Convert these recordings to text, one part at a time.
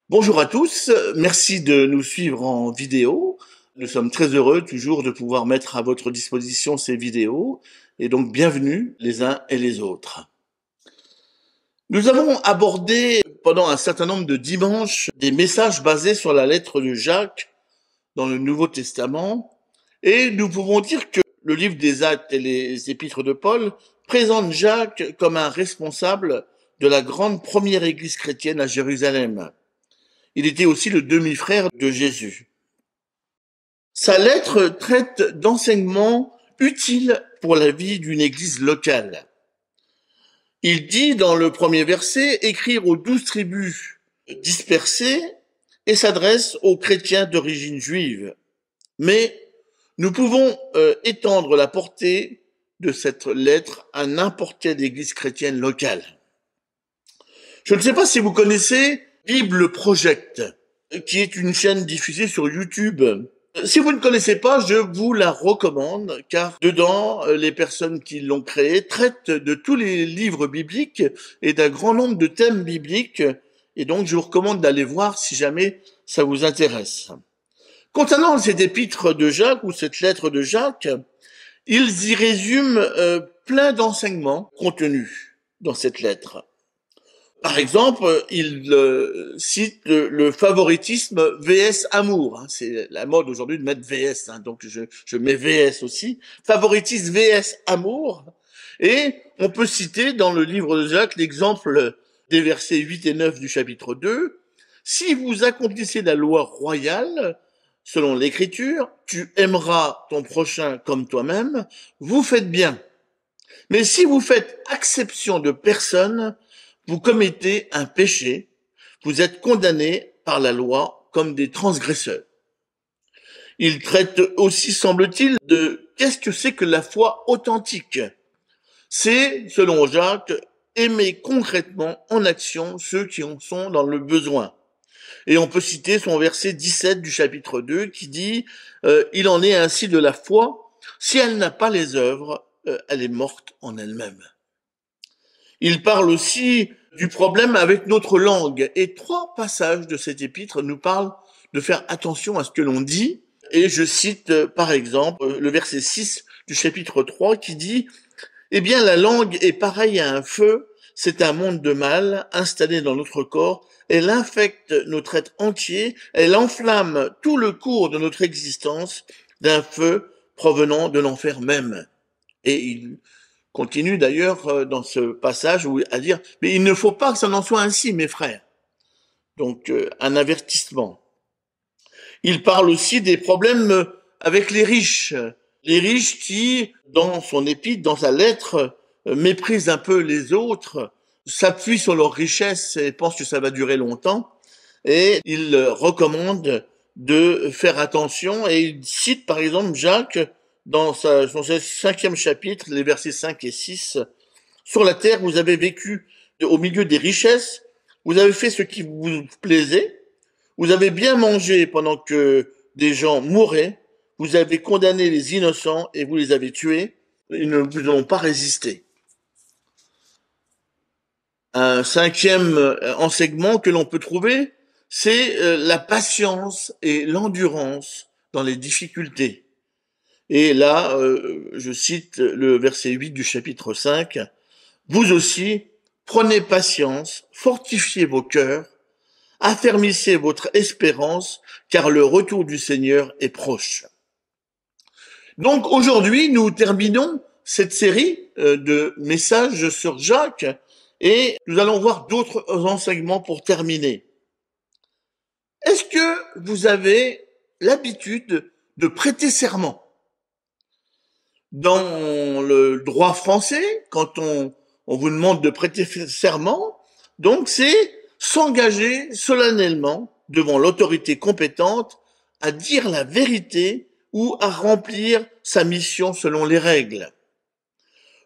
Bonjour à tous, merci de nous suivre en vidéo. Nous sommes très heureux toujours de pouvoir mettre à votre disposition ces vidéos et donc bienvenue les uns et les autres. Nous avons abordé pendant un certain nombre de dimanches des messages basés sur la lettre de Jacques dans le Nouveau Testament et nous pouvons dire que le livre des Actes et les épîtres de Paul présentent Jacques comme un responsable de la grande première église chrétienne à Jérusalem. Il était aussi le demi-frère de Jésus. Sa lettre traite d'enseignements utiles pour la vie d'une église locale. Il dit dans le premier verset écrire aux 12 tribus dispersées et s'adresse aux chrétiens d'origine juive. Mais nous pouvons étendre la portée de cette lettre à n'importe quelle église chrétienne locale. Je ne sais pas si vous connaissez Bible Project, qui est une chaîne diffusée sur YouTube. Si vous ne connaissez pas, je vous la recommande, car dedans, les personnes qui l'ont créée traitent de tous les livres bibliques et d'un grand nombre de thèmes bibliques, et donc je vous recommande d'aller voir si jamais ça vous intéresse. Concernant cet épître de Jacques, ou cette lettre de Jacques, ils y résument plein d'enseignements contenus dans cette lettre. Par exemple, il cite le favoritisme vs amour. Hein. C'est la mode aujourd'hui de mettre vs, hein, donc je mets vs aussi. Favoritisme vs amour. Et on peut citer dans le livre de Jacques l'exemple des versets 8 et 9 du chapitre 2. Si vous accomplissez la loi royale, selon l'écriture, tu aimeras ton prochain comme toi-même, vous faites bien. Mais si vous faites exception de personne, vous commettez un péché, vous êtes condamnés par la loi comme des transgresseurs. Il traite aussi, semble-t-il, de qu'est-ce que c'est que la foi authentique. C'est, selon Jacques, aimer concrètement en action ceux qui en sont dans le besoin. Et on peut citer son verset 17 du chapitre 2 qui dit il en est ainsi de la foi, si elle n'a pas les œuvres, elle est morte en elle-même. Il parle aussi du problème avec notre langue. Et 3 passages de cet épître nous parlent de faire attention à ce que l'on dit. Et je cite par exemple le verset 6 du chapitre 3 qui dit « Eh bien la langue est pareille à un feu, c'est un monde de mal installé dans notre corps, elle infecte notre être entier, elle enflamme tout le cours de notre existence d'un feu provenant de l'enfer même. » Et il continue d'ailleurs dans ce passage à dire « Mais il ne faut pas que ça n'en soit ainsi, mes frères. » Donc un avertissement. Il parle aussi des problèmes avec les riches qui, dans son épître, dans sa lettre, méprisent un peu les autres, s'appuient sur leur richesse et pensent que ça va durer longtemps. Et il recommande de faire attention et il cite par exemple Jacques dans son 5e chapitre, les versets 5 et 6. Sur la terre, vous avez vécu au milieu des richesses, vous avez fait ce qui vous plaisait, vous avez bien mangé pendant que des gens mouraient, vous avez condamné les innocents et vous les avez tués, ils ne vous ont pas résisté. Un 5e enseignement que l'on peut trouver, c'est la patience et l'endurance dans les difficultés. Et là, je cite le verset 8 du chapitre 5, « Vous aussi, prenez patience, fortifiez vos cœurs, affermissez votre espérance, car le retour du Seigneur est proche. » Donc aujourd'hui, nous terminons cette série de messages sur Jacques et nous allons voir d'autres enseignements pour terminer. Est-ce que vous avez l'habitude de prêter serment? Dans le droit français, quand on vous demande de prêter serment, donc c'est s'engager solennellement devant l'autorité compétente à dire la vérité ou à remplir sa mission selon les règles.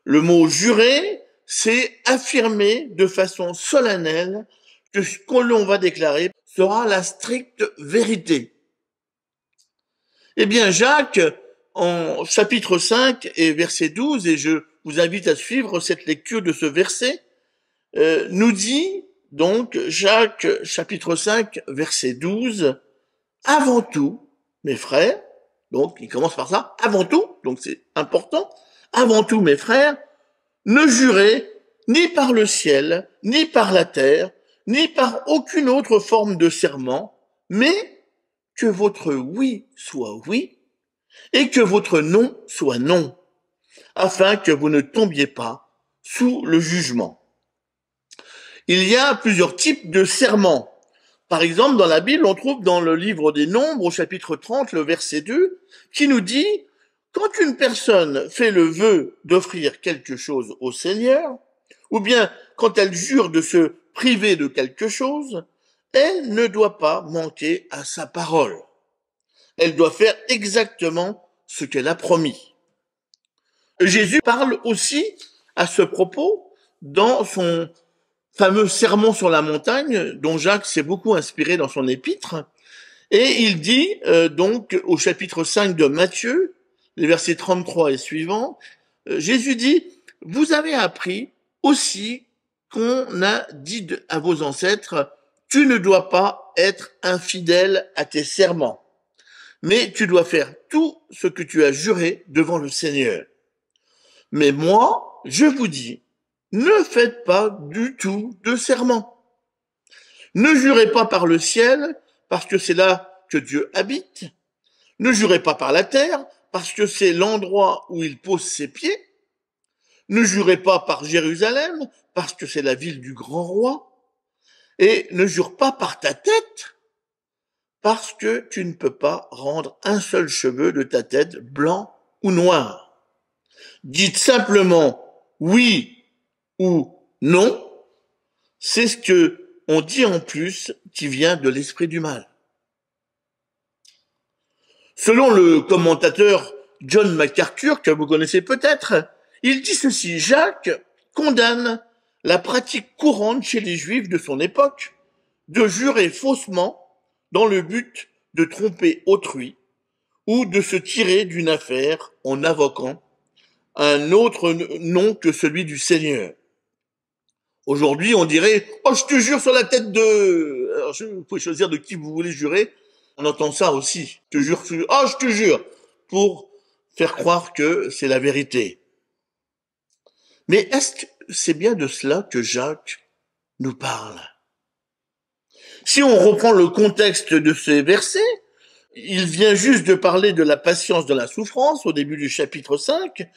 Le mot jurer, c'est affirmer de façon solennelle que ce que l'on va déclarer sera la stricte vérité. Eh bien, Jacques, en chapitre 5 et verset 12, et je vous invite à suivre cette lecture de ce verset, nous dit donc Jacques chapitre 5, verset 12, avant tout, mes frères, donc il commence par ça, avant tout, donc c'est important, avant tout mes frères, ne jurez ni par le ciel, ni par la terre, ni par aucune autre forme de serment, mais que votre oui soit oui et que votre non soit non, afin que vous ne tombiez pas sous le jugement. Il y a plusieurs types de serments. Par exemple, dans la Bible, on trouve dans le livre des Nombres, au chapitre 30, le verset 2, qui nous dit « Quand une personne fait le vœu d'offrir quelque chose au Seigneur, ou bien quand elle jure de se priver de quelque chose, elle ne doit pas manquer à sa parole. Elle doit faire exactement ce qu'elle a promis. » Jésus parle aussi à ce propos dans son fameux sermon sur la montagne, dont Jacques s'est beaucoup inspiré dans son épître. Et il dit donc au chapitre 5 de Matthieu, les versets 33 et suivants, Jésus dit, « Vous avez appris aussi qu'on a dit à vos ancêtres, tu ne dois pas être infidèle à tes serments, mais tu dois faire tout ce que tu as juré devant le Seigneur. Mais moi, je vous dis, ne faites pas du tout de serment. Ne jurez pas par le ciel, parce que c'est là que Dieu habite. Ne jurez pas par la terre, parce que c'est l'endroit où il pose ses pieds. Ne jurez pas par Jérusalem, parce que c'est la ville du grand roi. Et ne jure pas par ta tête, parce que tu ne peux pas rendre un seul cheveu de ta tête blanc ou noir. Dites simplement oui ou non, c'est ce que on dit en plus qui vient de l'esprit du mal. Selon le commentateur John MacArthur, que vous connaissez peut-être, il dit ceci, Jacques condamne la pratique courante chez les Juifs de son époque de jurer faussement dans le but de tromper autrui ou de se tirer d'une affaire en invoquant un autre nom que celui du Seigneur. Aujourd'hui, on dirait « Oh, je te jure sur la tête de... » Alors, vous pouvez choisir de qui vous voulez jurer. On entend ça aussi. « Je te jure sur... Oh, je te jure !» pour faire croire que c'est la vérité. Mais est-ce que c'est bien de cela que Jacques nous parle? Si on reprend le contexte de ces versets, il vient juste de parler de la patience de la souffrance au début du chapitre 5,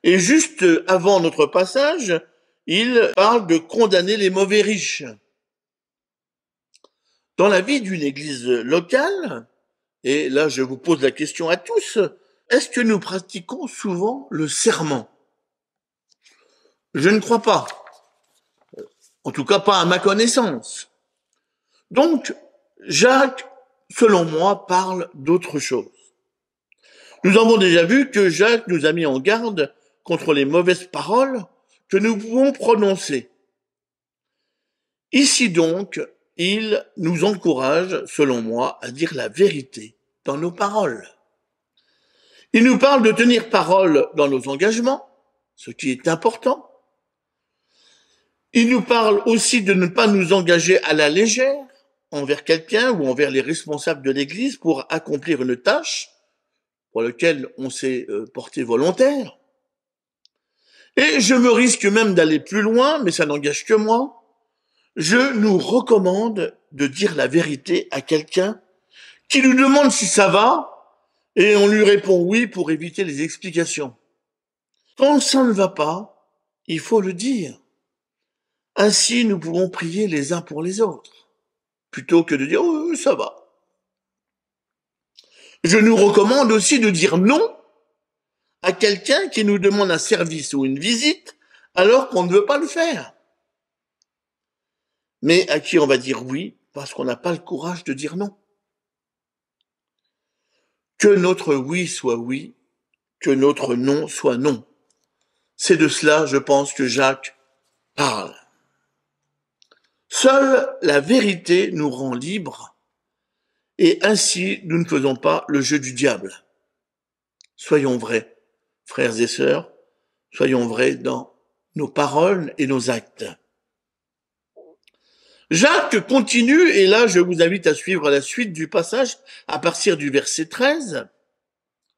et juste avant notre passage, il parle de condamner les mauvais riches. Dans la vie d'une église locale, et là je vous pose la question à tous, est-ce que nous pratiquons souvent le serment? Je ne crois pas. En tout cas pas à ma connaissance. Donc, Jacques, selon moi, parle d'autre chose. Nous avons déjà vu que Jacques nous a mis en garde contre les mauvaises paroles que nous pouvons prononcer. Ici donc, il nous encourage, selon moi, à dire la vérité dans nos paroles. Il nous parle de tenir parole dans nos engagements, ce qui est important. Il nous parle aussi de ne pas nous engager à la légère envers quelqu'un ou envers les responsables de l'Église pour accomplir une tâche pour laquelle on s'est porté volontaire. Et je me risque même d'aller plus loin, mais ça n'engage que moi. Je nous recommande de dire la vérité à quelqu'un qui nous demande si ça va, et on lui répond oui pour éviter les explications. Quand ça ne va pas, il faut le dire. Ainsi, nous pouvons prier les uns pour les autres, plutôt que de dire « oh, ça va ». Je nous recommande aussi de dire non à quelqu'un qui nous demande un service ou une visite alors qu'on ne veut pas le faire. Mais à qui on va dire oui parce qu'on n'a pas le courage de dire non. Que notre oui soit oui, que notre non soit non. C'est de cela, je pense, que Jacques parle. Seule la vérité nous rend libres et ainsi nous ne faisons pas le jeu du diable. Soyons vrais, frères et sœurs, soyons vrais dans nos paroles et nos actes. Jacques continue, et là je vous invite à suivre la suite du passage à partir du verset 13.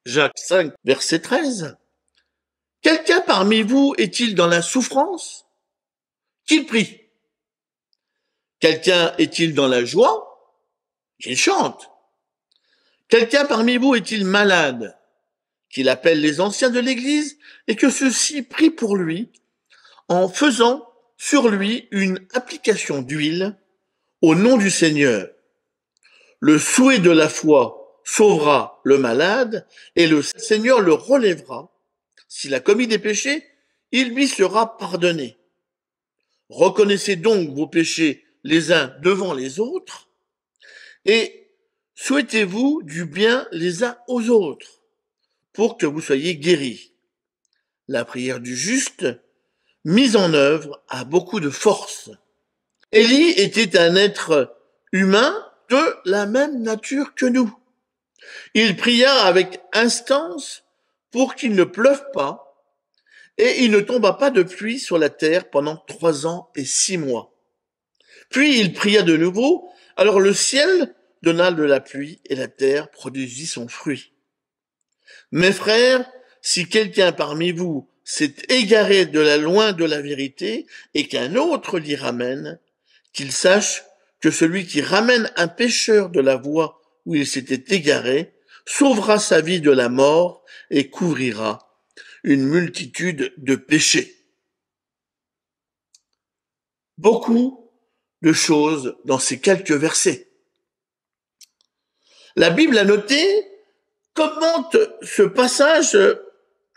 Jacques 5, verset 13. Quelqu'un parmi vous est-il dans la souffrance? Qu'il prie. Quelqu'un est-il dans la joie? Qu'il chante. Quelqu'un parmi vous est-il malade? Qu'il appelle les anciens de l'Église et que ceux-ci prient pour lui en faisant sur lui une application d'huile au nom du Seigneur. Le souhait de la foi sauvera le malade et le Seigneur le relèvera. S'il a commis des péchés, il lui sera pardonné. Reconnaissez donc vos péchés les uns devant les autres et souhaitez-vous du bien les uns aux autres pour que vous soyez guéris. La prière du juste, mise en œuvre, a beaucoup de force. Élie était un être humain de la même nature que nous. Il pria avec instance pour qu'il ne pleuve pas et il ne tomba pas de pluie sur la terre pendant 3 ans et 6 mois. Puis il pria de nouveau, alors le ciel donna de la pluie et la terre produisit son fruit. Mes frères, si quelqu'un parmi vous s'est égaré de la loin de la vérité et qu'un autre l'y ramène, qu'il sache que celui qui ramène un pécheur de la voie où il s'était égaré sauvera sa vie de la mort et couvrira une multitude de péchés. Beaucoup de choses dans ces quelques versets. La Bible a noté commente ce passage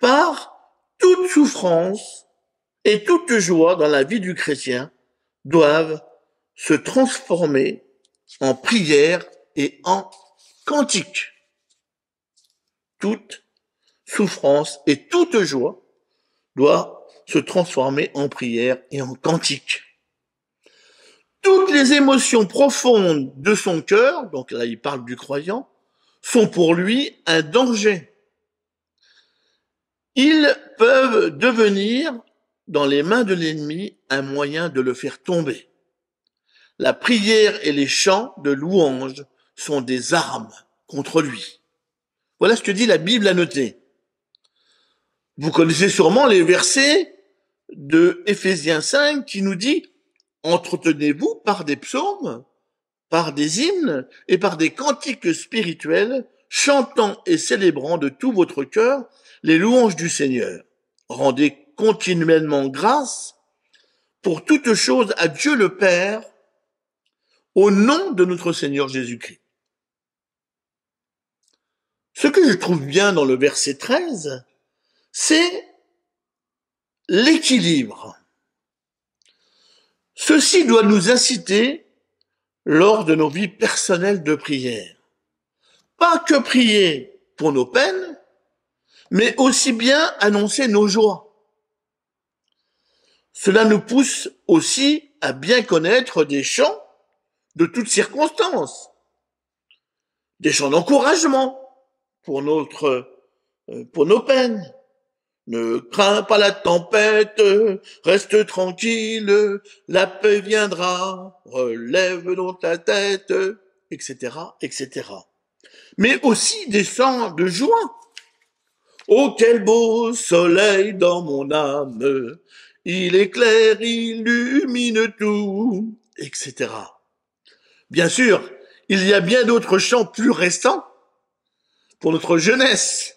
par toute souffrance et toute joie dans la vie du chrétien doivent se transformer en prière et en cantique. Toute souffrance et toute joie doit se transformer en prière et en cantique. Toutes les émotions profondes de son cœur, donc là il parle du croyant, sont pour lui un danger. Ils peuvent devenir, dans les mains de l'ennemi, un moyen de le faire tomber. La prière et les chants de louange sont des armes contre lui. Voilà ce que dit la Bible à noter. Vous connaissez sûrement les versets de Éphésiens 5 qui nous dit « Entretenez-vous par des psaumes, par des hymnes et par des cantiques spirituels, chantant et célébrant de tout votre cœur les louanges du Seigneur. Rendez continuellement grâce pour toutes choses à Dieu le Père, au nom de notre Seigneur Jésus-Christ. » Ce que je trouve bien dans le verset 13, c'est l'équilibre. Ceci doit nous inciter lors de nos vies personnelles de prière. Pas que prier pour nos peines, mais aussi bien annoncer nos joies. Cela nous pousse aussi à bien connaître des chants de toutes circonstances, des chants d'encouragement pour nos peines. Ne crains pas la tempête, reste tranquille, la paix viendra, relève donc ta tête, etc., etc. Mais aussi des chants de joie. Oh, quel beau soleil dans mon âme, il éclaire, illumine tout, etc. Bien sûr, il y a bien d'autres chants plus récents pour notre jeunesse.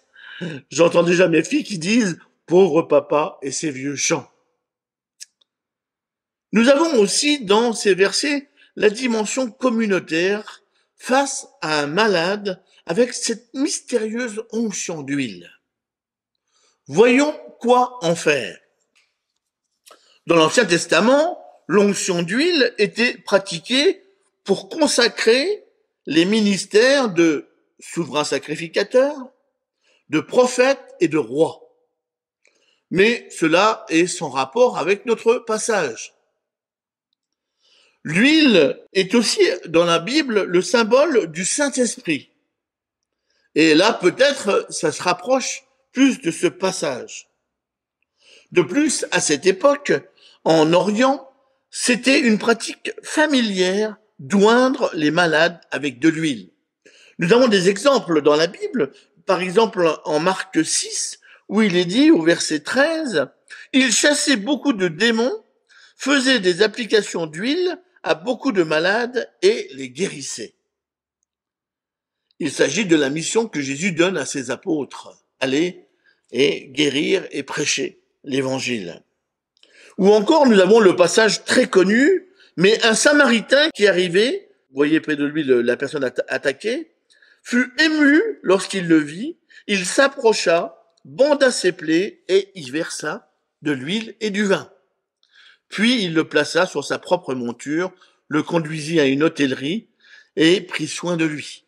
J'entends déjà mes filles qui disent « Pauvre papa et ses vieux chants ». Nous avons aussi dans ces versets la dimension communautaire face à un malade avec cette mystérieuse onction d'huile. Voyons quoi en faire. Dans l'Ancien Testament, l'onction d'huile était pratiquée pour consacrer les ministères de souverain sacrificateur, de prophètes et de rois. Mais cela est sans rapport avec notre passage. L'huile est aussi dans la Bible le symbole du Saint-Esprit. Et là, peut-être, ça se rapproche plus de ce passage. De plus, à cette époque, en Orient, c'était une pratique familière d'oindre les malades avec de l'huile. Nous avons des exemples dans la Bible, par exemple en Marc 6, où il est dit au verset 13, « Il chassait beaucoup de démons, faisait des applications d'huile à beaucoup de malades et les guérissait. » Il s'agit de la mission que Jésus donne à ses apôtres, aller et guérir et prêcher l'évangile. Ou encore, nous avons le passage très connu, mais un Samaritain qui arrivait, vous voyez près de lui la personne attaquée, fut ému lorsqu'il le vit, il s'approcha, banda ses plaies et y versa de l'huile et du vin. Puis il le plaça sur sa propre monture, le conduisit à une hôtellerie et prit soin de lui.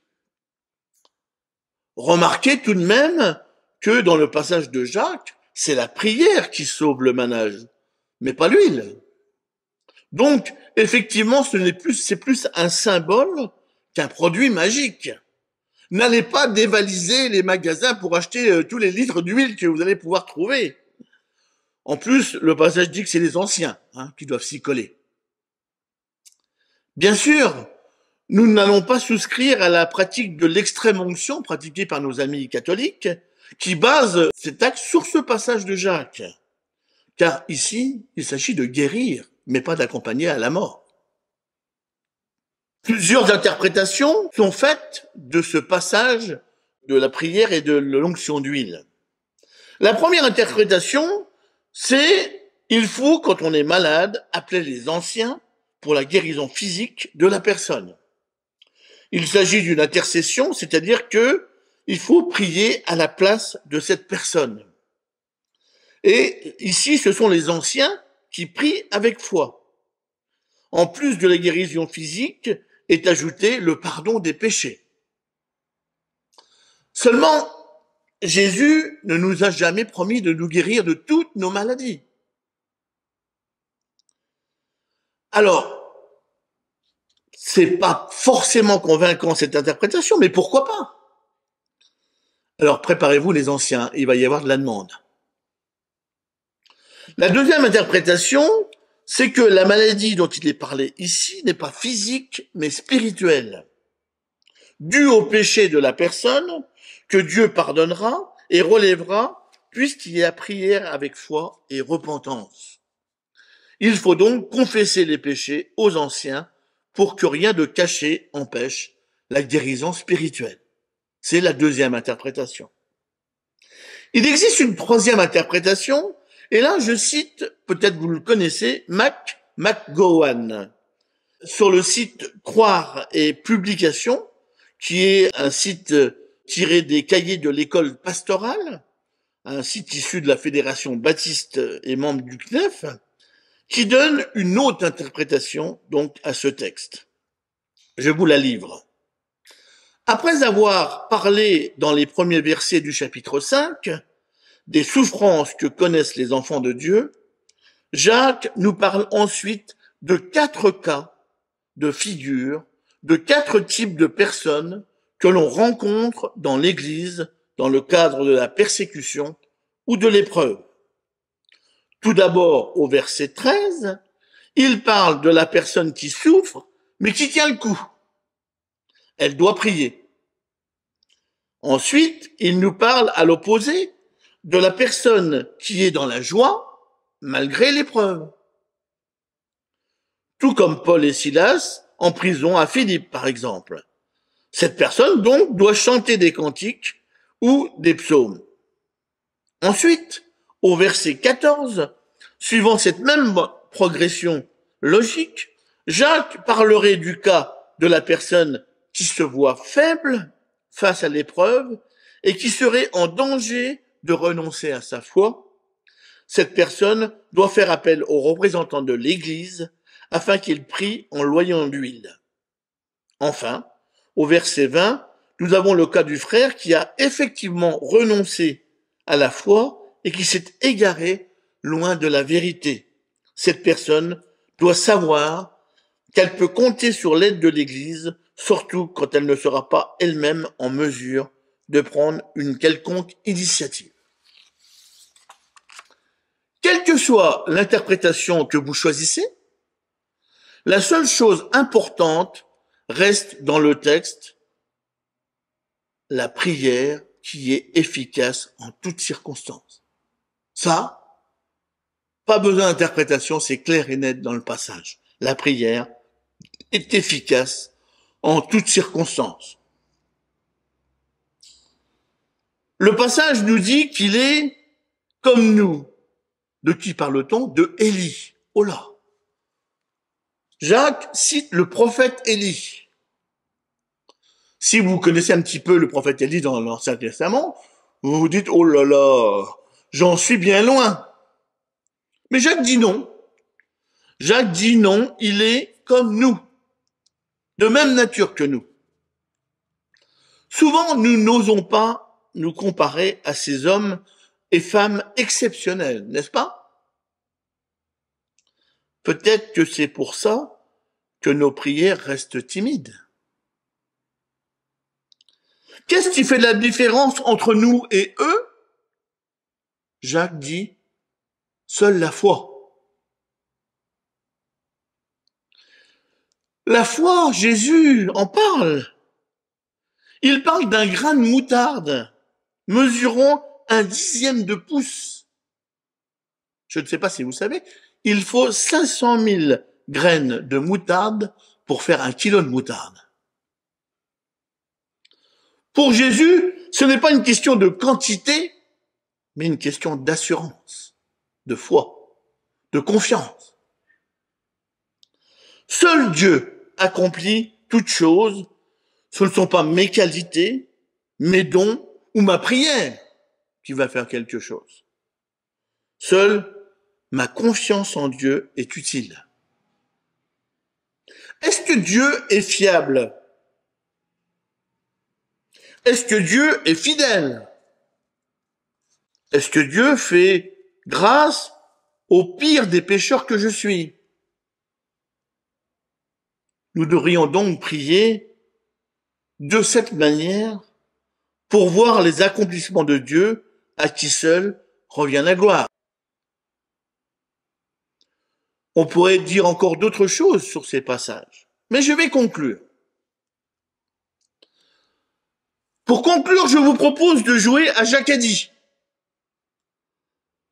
Remarquez tout de même que dans le passage de Jacques, c'est la prière qui sauve le manage, mais pas l'huile. Donc, effectivement, c'est plus un symbole qu'un produit magique. N'allez pas dévaliser les magasins pour acheter tous les litres d'huile que vous allez pouvoir trouver. En plus, le passage dit que c'est les anciens qui doivent s'y coller. Bien sûr, nous n'allons pas souscrire à la pratique de l'extrême onction pratiquée par nos amis catholiques qui basent cet acte sur ce passage de Jacques. Car ici, il s'agit de guérir, mais pas d'accompagner à la mort. Plusieurs interprétations sont faites de ce passage de la prière et de l'onction d'huile. La première interprétation, c'est il faut, quand on est malade, appeler les anciens pour la guérison physique de la personne. Il s'agit d'une intercession, c'est-à-dire que il faut prier à la place de cette personne. Et ici, ce sont les anciens qui prient avec foi. En plus de la guérison physique, est ajouté le pardon des péchés. Seulement, Jésus ne nous a jamais promis de nous guérir de toutes nos maladies. Alors, c'est pas forcément convaincant cette interprétation, mais pourquoi pas? Alors préparez-vous les anciens, il va y avoir de la demande. La deuxième interprétation, c'est que la maladie dont il est parlé ici n'est pas physique, mais spirituelle, due au péché de la personne que Dieu pardonnera et relèvera puisqu'il y a prière avec foi et repentance. Il faut donc confesser les péchés aux anciens pour que rien de caché empêche la guérison spirituelle. C'est la deuxième interprétation. Il existe une troisième interprétation. Et là, je cite, peut-être vous le connaissez, McGowan, sur le site Croire et Publications, qui est un site tiré des cahiers de l'école pastorale, un site issu de la Fédération baptiste et membre du CNEF, qui donne une autre interprétation donc à ce texte. Je vous la livre. Après avoir parlé dans les premiers versets du chapitre 5, des souffrances que connaissent les enfants de Dieu, Jacques nous parle ensuite de 4 cas de figure, de 4 types de personnes que l'on rencontre dans l'Église dans le cadre de la persécution ou de l'épreuve. Tout d'abord, au verset 13, il parle de la personne qui souffre, mais qui tient le coup. Elle doit prier. Ensuite, il nous parle à l'opposé de la personne qui est dans la joie malgré l'épreuve. Tout comme Paul et Silas en prison à Philippe, par exemple. Cette personne, donc, doit chanter des cantiques ou des psaumes. Ensuite, au verset 14, suivant cette même progression logique, Jacques parlerait du cas de la personne qui se voit faible face à l'épreuve et qui serait en danger de renoncer à sa foi. Cette personne doit faire appel aux représentants de l'Église afin qu'il prie en loyant d'huile. Enfin, au verset 20, nous avons le cas du frère qui a effectivement renoncé à la foi et qui s'est égaré loin de la vérité. Cette personne doit savoir qu'elle peut compter sur l'aide de l'Église, surtout quand elle ne sera pas elle-même en mesure de prendre une quelconque initiative. Quelle que soit l'interprétation que vous choisissez, La seule chose importante reste dans le texte, la prière qui est efficace en toutes circonstances. Ça, pas besoin d'interprétation, c'est clair et net dans le passage. La prière est efficace en toutes circonstances. Le passage nous dit qu'il est comme nous. De qui parle-t-on? De Élie. Oh là! Jacques cite le prophète Élie. Si vous connaissez un petit peu le prophète Élie dans l'Ancien Testament, vous vous dites, oh là là, j'en suis bien loin. Mais Jacques dit non. Jacques dit non, il est comme nous, de même nature que nous. Souvent, nous n'osons pas nous comparer à ces hommes et femmes exceptionnels, n'est-ce pas? Peut-être que c'est pour ça que nos prières restent timides. Qu'est-ce qui fait la différence entre nous et eux? Jacques dit, seule la foi. La foi, Jésus en parle. Il parle d'un grain de moutarde, mesurant 1/10 de pouce. Je ne sais pas si vous savez, il faut 500 000 graines de moutarde pour faire 1 kilo de moutarde. Pour Jésus, ce n'est pas une question de quantité, mais une question d'assurance, de foi, de confiance. Seul Dieu accomplit toutes choses. Ce ne sont pas mes qualités, mes dons ou ma prière qui va faire quelque chose. Seule ma confiance en Dieu est utile. Est-ce que Dieu est fiable? Est-ce que Dieu est fidèle? Est-ce que Dieu fait grâce au pire des pécheurs que je suis? Nous devrions donc prier de cette manière pour voir les accomplissements de Dieu à qui seul revient la gloire. On pourrait dire encore d'autres choses sur ces passages, mais je vais conclure. Pour conclure, je vous propose de jouer à Jacadie.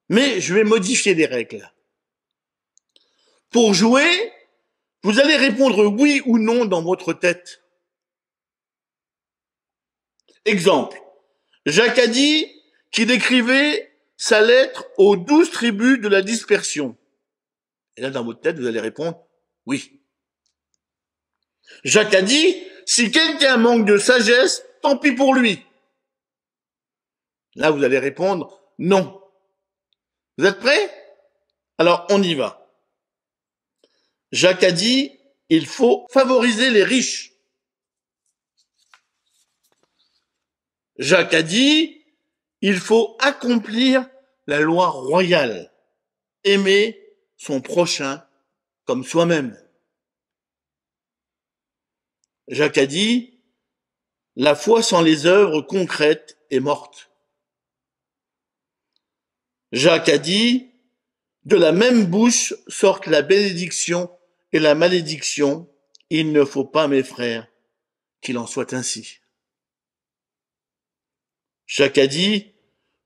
Mais je vais modifier les règles. Pour jouer, vous allez répondre oui ou non dans votre tête. Exemple, Jacadie qui décrivait sa lettre aux 12 tribus de la dispersion. Et là, dans votre tête, vous allez répondre oui. Jacadie, si quelqu'un manque de sagesse, tant pis pour lui. Là, vous allez répondre non. Vous êtes prêts? Alors, on y va. Jacques a dit, il faut favoriser les riches. Jacques a dit, il faut accomplir la loi royale, aimer son prochain comme soi-même. Jacques a dit, la foi sans les œuvres concrètes est morte. Jacques a dit, de la même bouche sortent la bénédiction et la malédiction. Il ne faut pas, mes frères, qu'il en soit ainsi. Jacques a dit,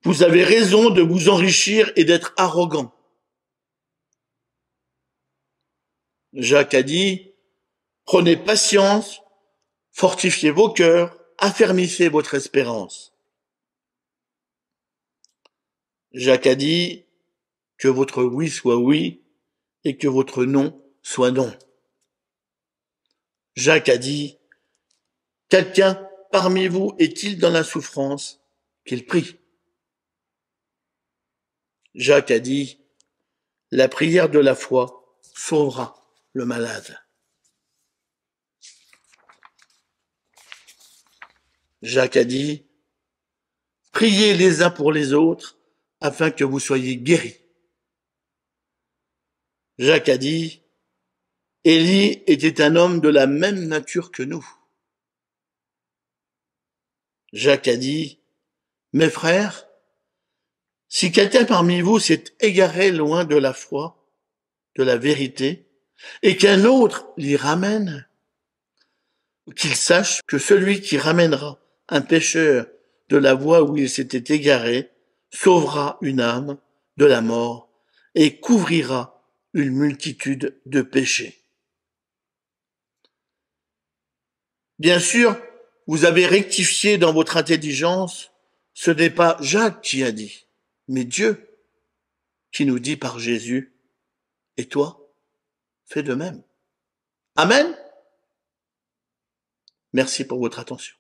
vous avez raison de vous enrichir et d'être arrogant. Jacques a dit, prenez patience, fortifiez vos cœurs, affermissez votre espérance. Jacques a dit, que votre oui soit oui et que votre non soit non. Jacques a dit, quelqu'un parmi vous est-il dans la souffrance? Qu'il prie. Jacques a dit, la prière de la foi sauvera le malade. Jacques a dit, priez les uns pour les autres afin que vous soyez guéris. Jacques a dit, Élie était un homme de la même nature que nous. Jacques a dit, mes frères, si quelqu'un parmi vous s'est égaré loin de la foi, de la vérité, et qu'un autre l'y ramène, qu'il sache que celui qui ramènera un pécheur de la voie où il s'était égaré sauvera une âme de la mort et couvrira une multitude de péchés. Bien sûr, vous avez rectifié dans votre intelligence, ce n'est pas Jacques qui a dit, mais Dieu qui nous dit par Jésus, et toi, fais de même. Amen. Merci pour votre attention.